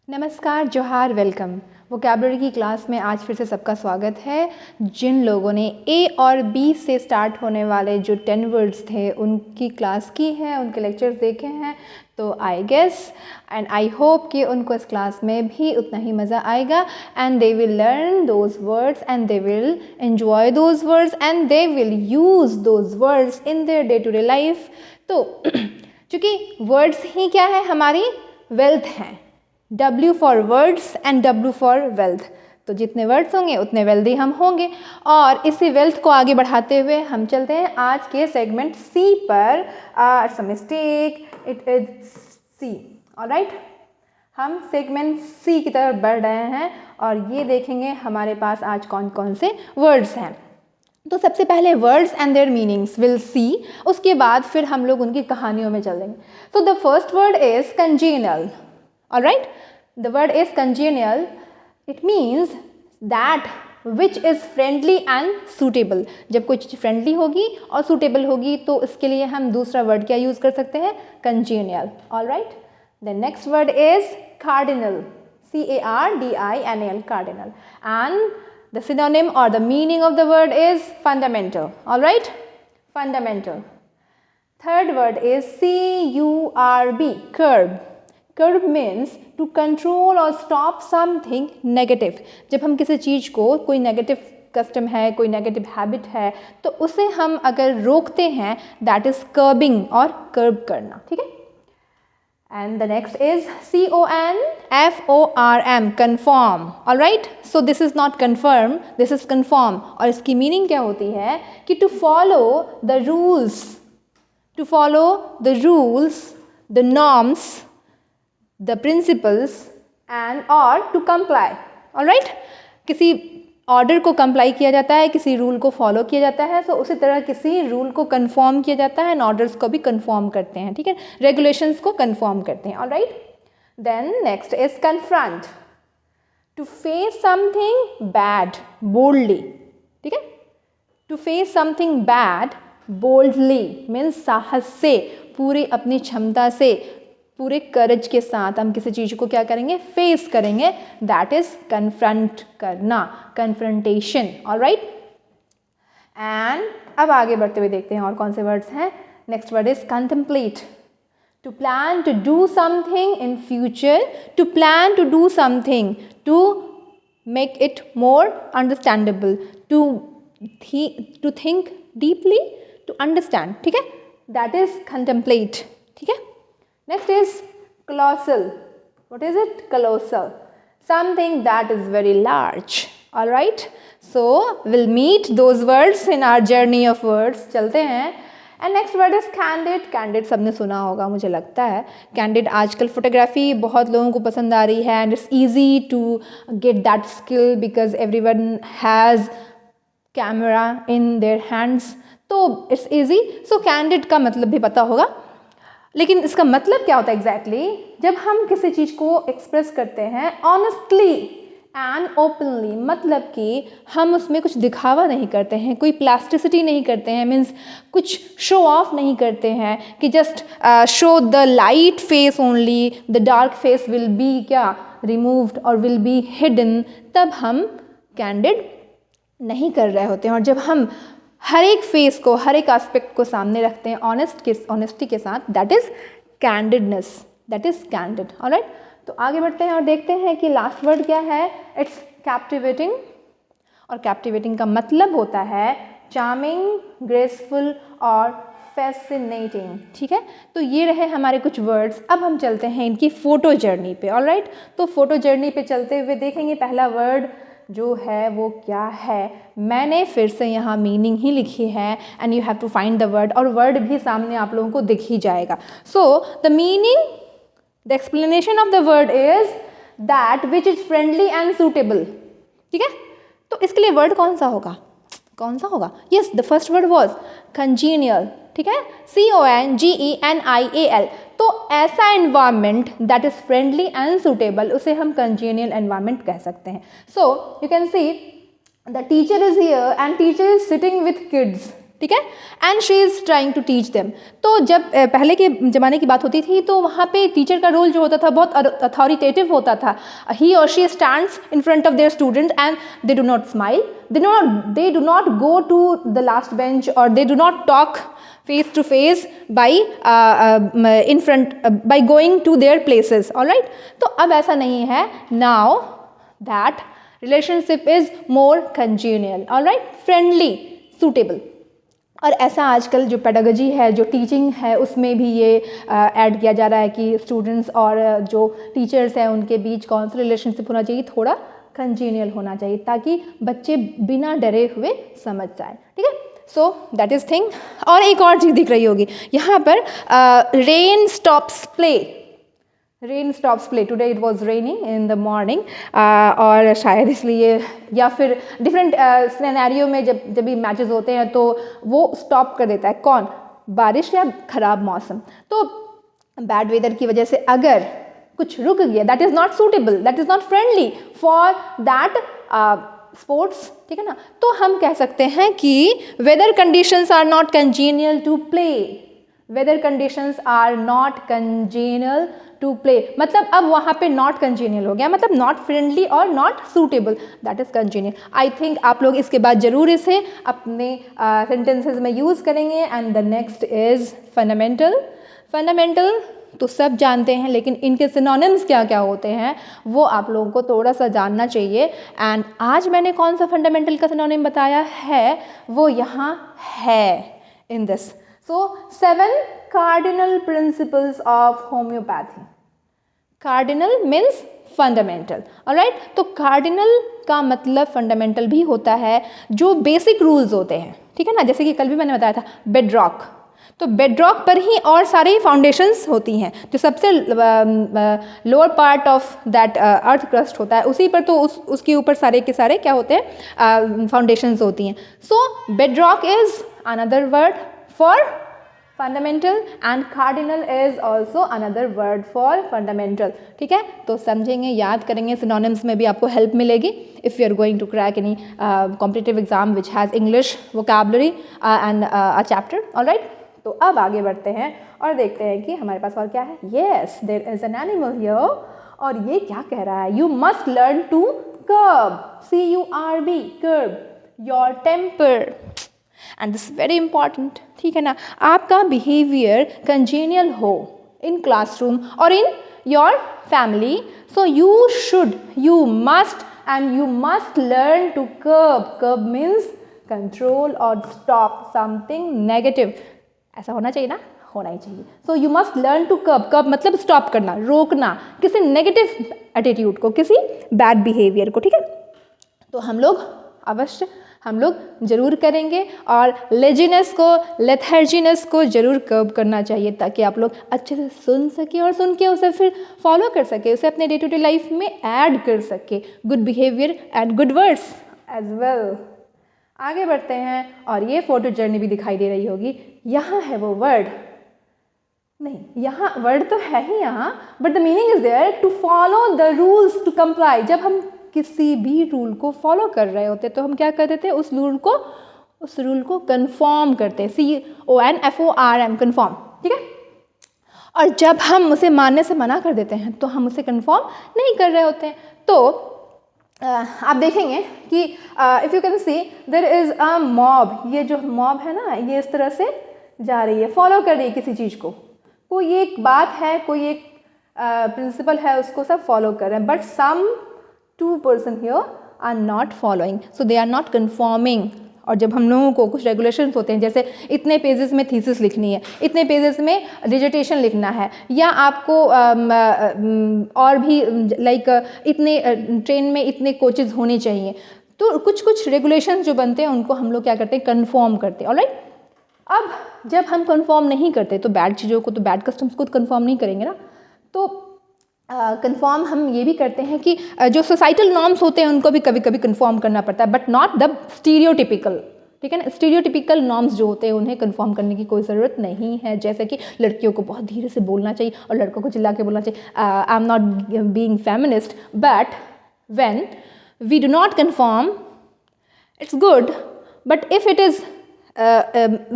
नमस्कार, जोहार, welcome. Vocabulary की क्लास में आज फिर से सबका स्वागत है। जिन लोगों ने ए और बी से स्टार्ट होने वाले जो 10 वर्ड्स थे उनकी क्लास की है, उनके लेक्चर्स देखे हैं, तो I guess and I hope कि उनको इस क्लास में भी उतना ही मज़ा आएगा and they will learn those words and they will enjoy those words and they will use those words in their day to day life. तो चूँकि वर्ड्स ही क्या है, हमारी वेल्थ हैं। W for words and W for wealth. तो जितने words होंगे उतने वेल्दी हम होंगे और इसी वेल्थ को आगे बढ़ाते हुए हम चलते हैं आज के सेगमेंट C पर। Mistake, it is C। Alright, हम सेगमेंट C की तरफ बढ़ रहे हैं और ये देखेंगे हमारे पास आज कौन कौन से वर्ड्स हैं। तो सबसे पहले words and there meanings will see, उसके बाद फिर हम लोग उनकी कहानियों में चल देंगे। तो the first word is congenial. Alright, the word is congenial. It means that which is friendly and suitable. जब कोई चीज़ फ्रेंडली होगी और सूटेबल होगी तो इसके लिए हम दूसरा वर्ड क्या यूज़ कर सकते हैं? congenial. Alright, the next word is cardinal. C-A-R-D-I-N-A-L, cardinal. And the synonym or the meaning of the word is fundamental. Alright, fundamental. Third word is C-U-R-B, curb. Curb means to control और stop something negative. जब हम किसी चीज़ को, कोई negative custom है, कोई negative habit है, तो उसे हम अगर रोकते हैं, दैट इज कर्बिंग और कर्ब करना। ठीक है। And the next is CONFORM, conform. Alright, so this is not confirm, this is conform. और इसकी मीनिंग क्या होती है कि to follow the rules, to follow the rules, the norms, the principles and or to comply. Alright, किसी order को comply किया जाता है, किसी रूल को फॉलो किया जाता है, तो उसी तरह किसी रूल को कंफर्म किया जाता है एंड ऑर्डर्स को भी कंफर्म करते हैं। ठीक है, रेगुलेशंस को कंफर्म करते हैं। Alright, then next is confront, to face something bad boldly. ठीक है, to face something bad boldly means साहस से, पूरी अपनी क्षमता से, पूरे करेज के साथ हम किसी चीज़ को क्या करेंगे? फेस करेंगे। दैट इज कन्फ्रंट करना, कन्फ्रंटेशन। ऑलराइट, एंड अब आगे बढ़ते हुए देखते हैं और कौन से वर्ड्स हैं। Next word is contemplate, to plan to do something in future, to plan to do something, to make it more understandable, to think deeply, to understand. ठीक है, दैट इज कंटेम्पलेट। ठीक है। Next is colossal. What is it? Colossal. Something that is very large. All right. So we'll meet those words in our journey of words. चलते हैं. And next word is candid. Candid सबने सुना होगा मुझे लगता है. Candid आजकल photography बहुत लोगों को पसंद आ रही है and it's easy to get that skill because everyone has camera in their hands. तो it's easy. So candid का मतलब भी पता होगा, लेकिन इसका मतलब क्या होता है एग्जैक्टली? जब हम किसी चीज़ को एक्सप्रेस करते हैं ऑनेस्टली एंड ओपनली, मतलब कि हम उसमें कुछ दिखावा नहीं करते हैं, कोई प्लास्टिसिटी नहीं करते हैं, मीन्स कुछ शो ऑफ नहीं करते हैं कि just show the light face only, the dark face will be क्या रिमूव्ड और विल बी हिडन, तब हम कैंडिड नहीं कर रहे होते हैं। और जब हम हर एक फेस को, हर एक एस्पेक्ट को सामने रखते हैं ऑनेस्टी के साथ, that is कैंडिडनेस, that is candid. Alright, तो आगे बढ़ते हैं और देखते हैं कि लास्ट वर्ड क्या है। इट्स कैप्टिवेटिंग, और कैप्टिवेटिंग का मतलब होता है चार्मिंग, ग्रेसफुल और फैसिनेटिंग। ठीक है, तो ये रहे हमारे कुछ वर्ड्स। अब हम चलते हैं इनकी फोटो जर्नी पे। ऑलराइट, तो फोटो जर्नी पे चलते हुए देखेंगे पहला वर्ड जो है वो क्या है। मैंने फिर से यहाँ मीनिंग ही लिखी है and you have to find the word, और वर्ड भी सामने आप लोगों को दिख ही जाएगा। So the meaning, the explanation of the word is that which is friendly and suitable. ठीक है, तो इसके लिए वर्ड कौन सा होगा? कौन सा होगा? Yes, the first word was congenial. ठीक है, CONGENIAL। तो ऐसा environment that is friendly and suitable, उसे हम कंजीनियल एनवायरमेंट कह सकते हैं। So you can see the teacher is here and teacher is sitting with kids. ठीक है, and she is trying to teach them. तो जब पहले के ज़माने की बात होती थी तो वहाँ पे टीचर का रोल जो होता था बहुत अथॉरिटेटिव होता था। ही और she stands in front of their student and they do not smile, they do not go to the last bench, or they do not talk face to face by in front by going to their places, all right। तो अब ऐसा नहीं है, now that relationship is more congenial, all right, friendly, suitable। और ऐसा आजकल जो pedagogy है, जो टीचिंग है, उसमें भी ये ऐड किया जा रहा है कि स्टूडेंट्स और जो टीचर्स हैं उनके बीच कौन सा रिलेशनशिप होना चाहिए, थोड़ा कंजीनियल होना चाहिए, ताकि बच्चे बिना डरे हुए समझ जाए, ठीक है। So that is thing. और एक और चीज़ दिख रही होगी यहाँ पर, rain stops play, rain stops play, today it was raining in the morning, और शायद इसलिए, या फिर डिफरेंट सिनेरियो में जब भी मैचेस होते हैं तो वो स्टॉप कर देता है, कौन, बारिश या ख़राब मौसम। तो बैड वेदर की वजह से अगर कुछ रुक गया, that is not suitable, that is not friendly for that sports, ठीक है ना। तो हम कह सकते हैं कि weather conditions are not congenial to play, weather conditions are not congenial to play, मतलब अब वहाँ पे नॉट कंजीनियल हो गया, मतलब नॉट फ्रेंडली और not suitable, that is congenial. I think आप लोग इसके बाद ज़रूर इसे अपने सेंटेंसेस में यूज़ करेंगे। And the next is fundamental. Fundamental तो सब जानते हैं, लेकिन इनके सिनोनिम्स क्या क्या होते हैं वो आप लोगों को थोड़ा सा जानना चाहिए। एंड आज मैंने कौन सा फंडामेंटल का सिनोनिम बताया है वो यहाँ है in this. So 7 cardinal principles of homeopathy। cardinal means fundamental, alright। तो cardinal का मतलब fundamental भी होता है, जो बेसिक रूल्स होते हैं, ठीक है ना। जैसे कि कल भी मैंने बताया था बेडरॉक, तो बेडरॉक पर ही और सारे फाउंडेशंस होती हैं, जो सबसे lower part of that earth crust होता है उसी पर, तो उसके ऊपर सारे के सारे क्या होते हैं, फाउंडेशंस होती हैं। So bedrock is another word for fundamental and cardinal is also another word for fundamental, ठीक है। तो समझेंगे, याद करेंगे, सिनोनिम्स में भी आपको हेल्प मिलेगी if you are going to crack any competitive exam which has English vocabulary and a chapter, alright. तो अब आगे बढ़ते हैं और देखते हैं कि हमारे पास और क्या है। Yes, there is an animal here, और ये क्या कह रहा है, you must learn to curb, CURB, curb your temper, and this very important, ठीक है ना। आपका बिहेवियर कंजेनियल हो इन क्लासरूम और in your family, so you should, you must and you must learn to curb. Curb means control और stop something negative, ऐसा होना चाहिए ना, होना ही चाहिए। So you must learn to curb, curb मतलब स्टॉप करना, रोकना किसी नेगेटिव एटीट्यूड को, किसी बैड बिहेवियर को, ठीक है। तो हम लोग अवश्य, हम लोग ज़रूर करेंगे, और लेजीनेस को, लेथर्जीनेस को ज़रूर कर्ब करना चाहिए, ताकि आप लोग अच्छे से सुन सके और सुन के उसे फिर फॉलो कर सके, उसे अपने डे टू डे लाइफ में ऐड कर सके, good behaviour and good words as well. आगे बढ़ते हैं, और ये फोटो जर्नी भी दिखाई दे रही होगी। यहाँ है वो वर्ड, नहीं, यहाँ वर्ड तो है ही यहाँ, but the meaning is there, to follow the rules, to comply. जब हम किसी भी रूल को फॉलो कर रहे होते तो हम क्या कर देते हैं, उस रूल को कन्फर्म करते हैं, CONFORM, कन्फर्म, ठीक है। और जब हम उसे मानने से मना कर देते हैं तो हम उसे कन्फर्म नहीं कर रहे होते हैं। तो आप देखेंगे कि if you can see there is a mob, ये जो मॉब है ना, ये इस तरह से जा रही है, फॉलो कर रही है किसी चीज़ को, कोई एक बात है, कोई एक प्रिंसिपल है, उसको सब फॉलो कर रहे हैं, but some 2 person here are not following, so they are not conforming। और जब हम लोगों को कुछ रेगुलेशंस होते हैं, जैसे इतने पेजेस में थीसिस लिखनी है, इतने पेजेस में डिजर्टेशन लिखना है, या आपको और भी लाइक इतने ट्रेन में इतने कोचेज होने चाहिए, तो कुछ रेगुलेशंस जो बनते हैं उनको हम लोग क्या करते हैं, कन्फर्म करते हैं, ऑलराइट। अब जब हम कन्फर्म नहीं करते तो बैड चीज़ों को, तो बैड कस्टम्स को कन्फर्म नहीं करेंगे ना। तो कन्फर्म हम ये भी करते हैं कि जो सोसाइटल नॉर्म्स होते हैं उनको भी कभी कभी कन्फर्म करना पड़ता है, बट नॉट द स्टीरियोटिपिकल, ठीक है ना। स्टीरियोटिपिकल नॉर्म्स जो होते हैं उन्हें कन्फर्म करने की कोई ज़रूरत नहीं है, जैसे कि लड़कियों को बहुत धीरे से बोलना चाहिए और लड़कों को चिल्ला के बोलना चाहिए। I am not being feminist, but when we do not conform, it's good, but if it is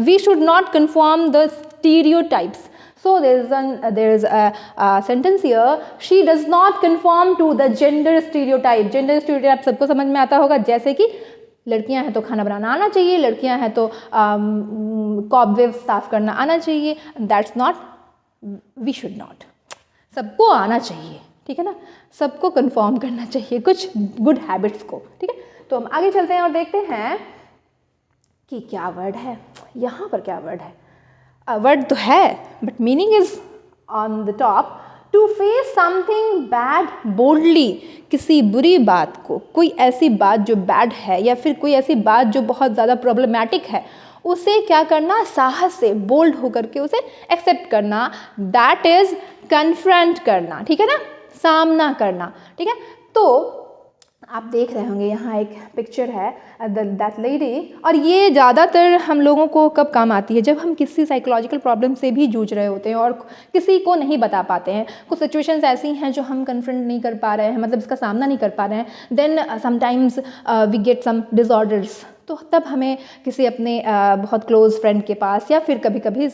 we should not conform the stereotypes. So there is a sentence here, she does not conform to the gender stereotype. Gender stereotype सबको समझ में आता होगा, जैसे कि लड़कियां हैं तो खाना बनाना आना चाहिए, लड़कियां हैं तो कॉबवेव साफ करना आना चाहिए. That's not, we should not. सबको आना चाहिए, ठीक है ना, सबको कंफॉर्म करना चाहिए कुछ गुड हैबिट्स को, ठीक है. तो हम आगे चलते हैं और देखते हैं कि क्या वर्ड है यहाँ पर. क्या वर्ड है? वर्ड तो है but meaning is on the top. To face something bad boldly. किसी बुरी बात को, कोई ऐसी बात जो बैड है या फिर कोई ऐसी बात जो बहुत ज़्यादा प्रॉब्लमैटिक है, उसे क्या करना, साहस से, बोल्ड होकर के उसे एक्सेप्ट करना. दैट इज कन्फ्रंट करना, ठीक है ना, सामना करना, ठीक है. तो आप देख रहे होंगे यहाँ एक पिक्चर है दैट लेडी, और ये ज़्यादातर हम लोगों को कब काम आती है, जब हम किसी साइकोलॉजिकल प्रॉब्लम से भी जूझ रहे होते हैं और किसी को नहीं बता पाते हैं. कुछ सिचुएशंस ऐसी हैं जो हम कन्फ्रंट नहीं कर पा रहे हैं, मतलब इसका सामना नहीं कर पा रहे हैं. Then sometimes we get some disorders. तो तब हमें किसी अपने बहुत क्लोज फ्रेंड के पास या फिर कभी कभी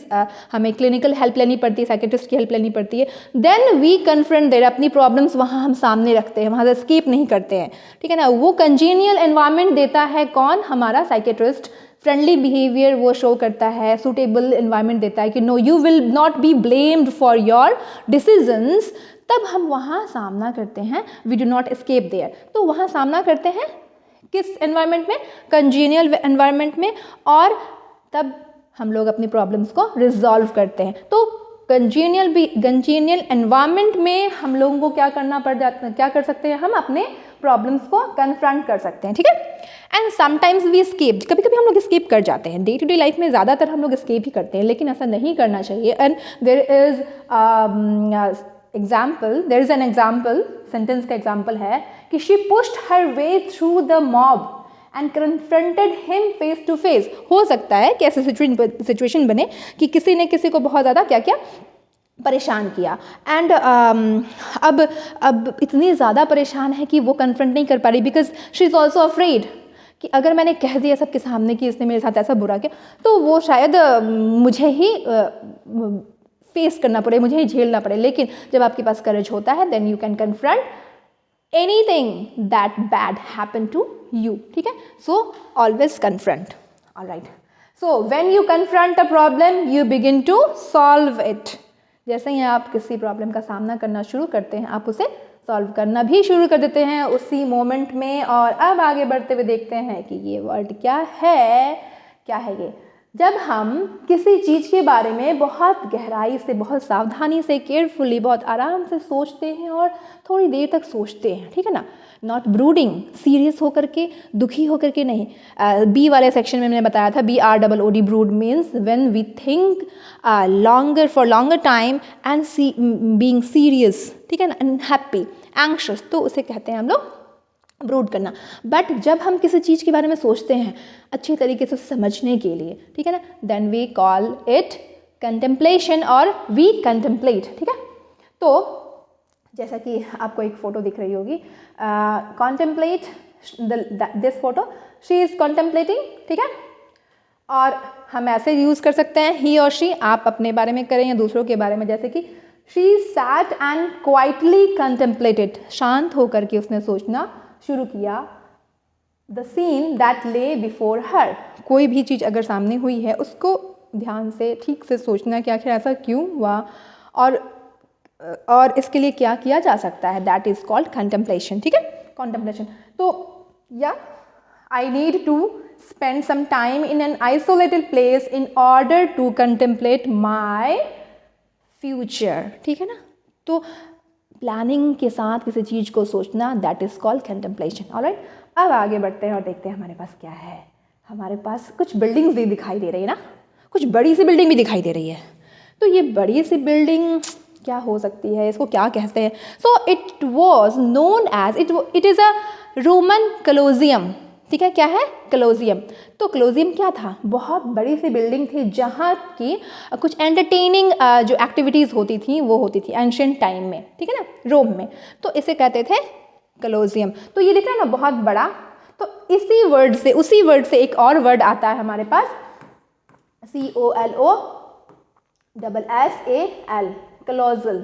हमें क्लिनिकल हेल्प लेनी पड़ती है, साइकेट्रिस्ट की हेल्प लेनी पड़ती है. देन वी कन्फ्रंट देयर, अपनी प्रॉब्लम्स वहाँ हम सामने रखते हैं, वहाँ से एस्केप नहीं करते हैं, ठीक है ना. वो कंजीनियल एनवायरनमेंट देता है कौन, हमारा साइकेट्रिस्ट. फ्रेंडली बिहेवियर वो शो करता है, सूटेबल एनवायरनमेंट देता है कि no you will not be blamed for your decisions. तब हम वहाँ सामना करते हैं, we do not escape there. तो वहाँ सामना करते हैं किस एनवायरनमेंट में, कंजीनियल एनवायरनमेंट में, और तब हम लोग अपनी प्रॉब्लम्स को रिजॉल्व करते हैं. तो कंजीनियल एनवायरनमेंट में हम लोगों को क्या करना पड़ जाता है, क्या कर सकते हैं, हम अपने प्रॉब्लम्स को कन्फ्रंट कर सकते हैं, ठीक है. एंड समटाइम्स वी एस्केप, कभी कभी हम लोग एस्केप कर जाते हैं. डे टू डे लाइफ में ज़्यादातर हम लोग एस्केप ही करते हैं, लेकिन ऐसा नहीं करना चाहिए. And there is an example, sentence का एग्जाम्पल है कि she pushed her way through the mob and confronted him face to face. हो सकता है कि ऐसी सिचुएशन बने कि किसी ने किसी को बहुत ज़्यादा क्या किया, परेशान किया. एंड अब इतनी ज़्यादा परेशान है कि वो कन्फ्रंट नहीं कर पा रही, because she is also afraid कि अगर मैंने कह दिया सबके सामने कि इसने मेरे साथ ऐसा बुरा किया, तो वो शायद मुझे ही फेस करना पड़े, मुझे ही झेलना पड़े. लेकिन जब आपके पास करेज होता है, then you can confront anything that bad happened to you, ठीक है. So always confront. All right. So when you confront a problem, you begin to solve it. जैसे ही आप किसी प्रॉब्लम का सामना करना शुरू करते हैं, आप उसे सॉल्व करना भी शुरू कर देते हैं उसी मोमेंट में. और अब आगे बढ़ते हुए देखते हैं कि ये वर्ड क्या है ये. जब हम किसी चीज़ के बारे में बहुत गहराई से, बहुत सावधानी से, केयरफुली, बहुत आराम से सोचते हैं और थोड़ी देर तक सोचते हैं, ठीक है ना, नॉट ब्रूडिंग, सीरियस होकर के, दुखी होकर के नहीं. बी वाले सेक्शन में मैंने बताया था, BROOD, brood means when we think for longer time and being serious, ठीक है ना, एंड हैप्पी, एंग्शियस, तो उसे कहते हैं हम लोग ब्रूड करना. बट जब हम किसी चीज़ के बारे में सोचते हैं अच्छी तरीके से समझने के लिए, ठीक है ना, then we call it contemplation और वी कंटेम्पलेट, ठीक है. तो जैसा कि आपको एक फ़ोटो दिख रही होगी, contemplate this photo, she is contemplating, ठीक है. और हम ऐसे यूज़ कर सकते हैं ही और शी, आप अपने बारे में करें या दूसरों के बारे में, जैसे कि she sat and quietly contemplated, शांत होकर के उसने सोचना शुरू किया. द सीन दैट ले बिफोर हर, कोई भी चीज़ अगर सामने हुई है उसको ध्यान से, ठीक से सोचना कि आखिर ऐसा क्यों हुआ और इसके लिए क्या किया जा सकता है. दैट इज़ कॉल्ड कंटेम्पलेशन, ठीक है, कॉन्टेम्पलेशन. तो या I need to spend some time in an isolated place in order to contemplate my future, ठीक है ना. तो प्लानिंग के साथ किसी चीज़ को सोचना, that is called contemplation. Alright. अब आगे बढ़ते हैं और देखते हैं हमारे पास क्या है. हमारे पास कुछ बिल्डिंग्स भी दिखाई दे रही है ना, कुछ बड़ी सी बिल्डिंग भी दिखाई दे रही है. तो ये बड़ी सी बिल्डिंग क्या हो सकती है, इसको क्या कहते हैं. So it was known as, it is a Roman colosseum, ठीक है. क्या है, कलोजियम. तो कलोजियम क्या था, बहुत बड़ी सी बिल्डिंग थी जहाँ की कुछ एंटरटेनिंग जो एक्टिविटीज़ होती थी वो होती थी एंशिएंट टाइम में, ठीक है ना, रोम में. तो इसे कहते थे कलोजियम. तो ये दिख रहा है ना बहुत बड़ा. तो उसी वर्ड से एक और वर्ड आता है हमारे पास, COLOSSAL, कलोजल,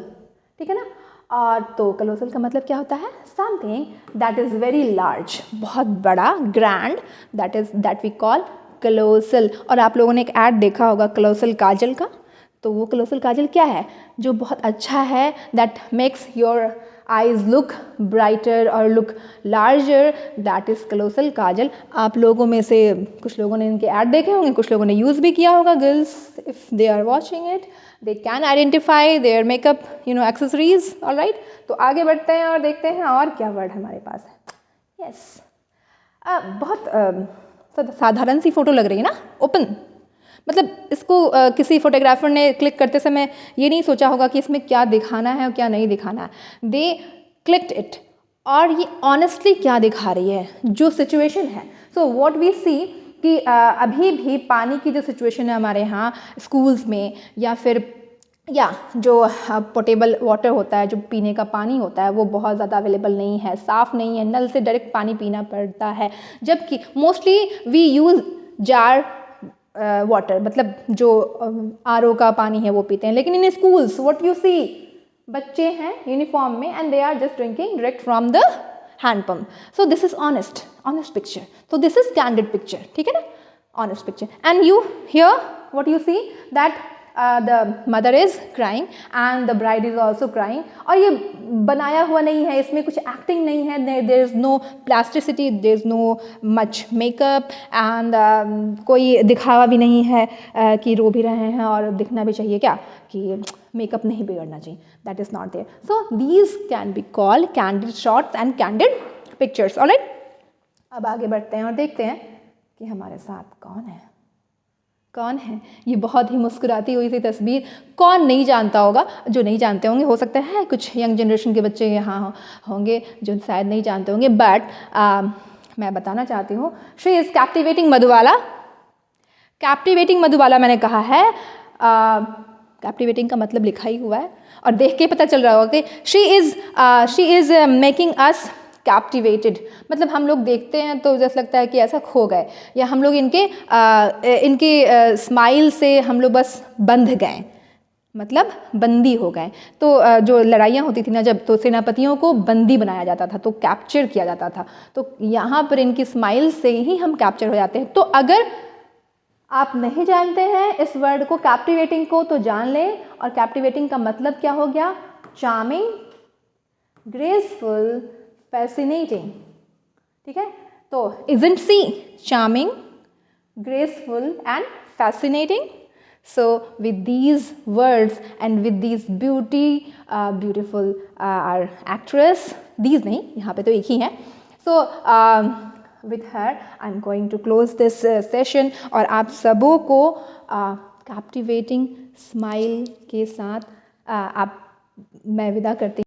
ठीक है ना। और तो कलोजल का मतलब क्या होता है? Something that is very large, बहुत बड़ा, grand, that we call colossal. और आप लोगों ने एक ऐड देखा होगा कलोसल काजल का, तो वो कलोसल काजल क्या है? जो बहुत अच्छा है, that makes your eyes look brighter और look larger, that is colossal kajal. आप लोगों में से कुछ लोगों ने इनके ऐड देखे होंगे, कुछ लोगों ने यूज़ भी किया होगा। Girls, if they are watching it, they can identify their makeup accessories. Alright, तो आगे बढ़ते हैं और देखते हैं और क्या वर्ड हमारे पास है। यस, बहुत साधारण सी फोटो लग रही है ना, ओपन। मतलब इसको किसी फोटोग्राफर ने क्लिक करते समय ये नहीं सोचा होगा कि इसमें क्या दिखाना है और क्या नहीं दिखाना है। दे क्लिक्ड इट, और ये ऑनेस्टली क्या दिखा रही है, जो सिचुएशन है। सो व्हाट वी सी कि अभी भी पानी की जो सिचुएशन है हमारे यहाँ स्कूल्स में, या जो पोर्टेबल वाटर होता है, जो पीने का पानी होता है, वो बहुत ज़्यादा अवेलेबल नहीं है, साफ़ नहीं है, नल से डायरेक्ट पानी पीना पड़ता है। जबकि mostly we use jar water, मतलब जो RO का पानी है वो पीते हैं। लेकिन इन स्कूल्स व्हाट यू सी, बच्चे हैं यूनिफॉर्म में and they are just drinking direct from the hand pump. So this is honest picture, so this is candid picture, ठीक है ना, honest picture. And you here what you see that the mother is crying and the bride is also crying. और ये बनाया हुआ नहीं है, इसमें कुछ एक्टिंग नहीं है, there is no plasticity, there is no much makeup and कोई दिखावा भी नहीं है कि रो भी रहे हैं और दिखना भी चाहिए क्या कि मेकअप नहीं बिगड़ना चाहिए, that is not there. So these can be called candid shots and candid pictures. Alright, अब आगे बढ़ते हैं और देखते हैं कि हमारे साथ कौन है। ये बहुत ही मुस्कुराती हुई सी तस्वीर कौन नहीं जानता होगा। जो नहीं जानते होंगे, हो सकता है कुछ यंग जनरेशन के बच्चे यहाँ होंगे जो शायद नहीं जानते होंगे, बट मैं बताना चाहती हूँ, she is captivating Madhubala. Captivating Madhubala मैंने कहा है, कैप्टिवेटिंग का मतलब लिखा ही हुआ है और देख के पता चल रहा होगा कि she is making us captivated. मतलब हम लोग देखते हैं तो जैसा लगता है कि ऐसा खो गए, या हम लोग इनके स्माइल से हम लोग बस बंध गए, मतलब बंदी हो गए। तो जो लड़ाइयाँ होती थी ना जब, तो सेनापतियों को बंदी बनाया जाता था, तो कैप्चर किया जाता था। तो यहाँ पर इनकी स्माइल से ही हम कैप्चर हो जाते हैं। तो अगर आप नहीं जानते हैं इस वर्ड को, कैप्टिवेटिंग को, तो जान लें। और कैप्टिवेटिंग का मतलब क्या हो गया? चार्मिंग, ग्रेसफुल, फैसिनेटिंग, ठीक है। तो isn't she charming, graceful and fascinating? So with these words and with these beautiful our actress, these नहीं, यहाँ पे तो एक ही है। So with her I'm going to close this session, और आप सबों को captivating smile के साथ मैं विदा करती